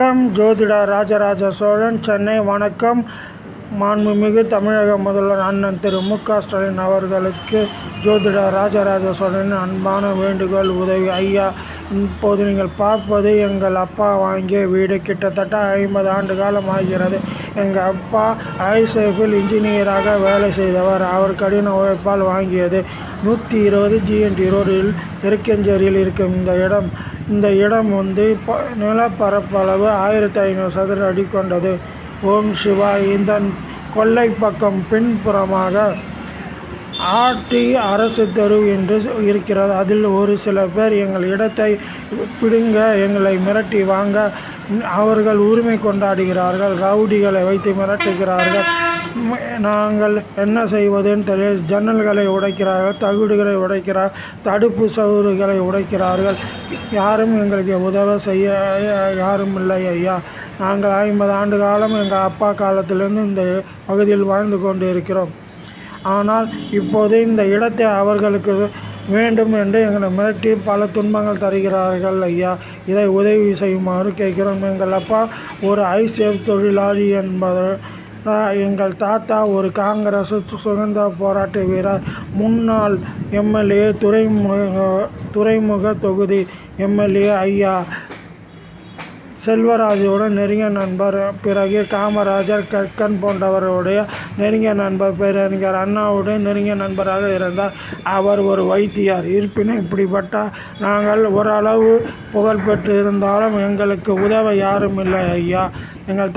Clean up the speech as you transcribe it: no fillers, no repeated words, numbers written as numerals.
வணக்கம். ஜோதிடர் ராஜராஜ சோழன், சென்னை. வணக்கம். மாண்புமிகு தமிழக முதல்வர் அண்ணன் திரு மு.க.ஸ்டாலின் அவர்களுக்கு ஜோதிடர் ராஜராஜ சோழனின் அன்பான வேண்டுகோள், உதவி. ஐயா, இப்போது நீங்கள் பார்ப்பது எங்கள் அப்பா வாங்கிய வீடு. கிட்டத்தட்ட 50 ஆண்டு காலம் ஆகிறது. எங்கள் அப்பா ஐசெஃப்பில் இன்ஜினியராக வேலை செய்தவர். அவர் கடின உழைப்பால் வாங்கியது. 120 GNT ரோடில் இருக்கஞ்சேரியில் இருக்கும் இந்த இடம் நிலப்பரப்பளவு 1500 சதுர அடி கொண்டது. ஓம் சிவா. இந்த கொல்லை பக்கம் பின்புறமாக ஆர்டி அரசு தெரு என்று இருக்கிறது. அதில் ஒரு சில பேர் எங்கள் இடத்தை பிடுங்க எங்களை மிரட்டி வாங்க அவர்கள் உரிமை கொண்டாடுகிறார்கள். ரவுடிகளை வைத்து மிரட்டுகிறார்கள். நாங்கள் என்ன செய்வதுன்னு தெரியாது. ஜன்னல்களை உடைக்கிறார்கள், தகுடுகளை உடைக்கிறார்கள், தடுப்பு சவுறுகளை உடைக்கிறார்கள். யாரும் எங்களுக்கு உதவி செய்ய யாரும் இல்லை ஐயா. நாங்கள் 50 ஆண்டு காலம் எங்கள் அப்பா காலத்திலிருந்து இந்த பகுதியில் வாழ்ந்து கொண்டு இருக்கிறோம். ஆனால் இப்போது இந்த இடத்தை அவர்களுக்கு வேண்டும் என்று எங்களை மிரட்டி பல துன்பங்கள் தருகிறார்கள் ஐயா. இதை உதவி செய்யுமாறு கேட்கிறோம். எங்கள் அப்பா ஒரு ஐசெஃப் தொழிலாளி என்பது. எங்கள் தாத்தா ஒரு காங்கிரஸ் சுதந்திர போராட்ட வீரர், முன்னாள் MLA, துறைமுக தொகுதி MLA ஐயா செல்வராஜுடன் நெருங்கிய நண்பர். பிறகு காமராஜர், கக்கன் போன்றவருடைய நெருங்கிய நண்பர். பேரறிஞர் அண்ணாவுடன் நெருங்கிய நண்பராக இருந்தார். அவர் ஒரு வைத்தியர். இருப்பினும் இப்படிப்பட்ட நாங்கள் ஓரளவு புகழ் பெற்று இருந்தாலும் எங்களுக்கு உதவ யாரும் இல்லை ஐயா. எங்கள்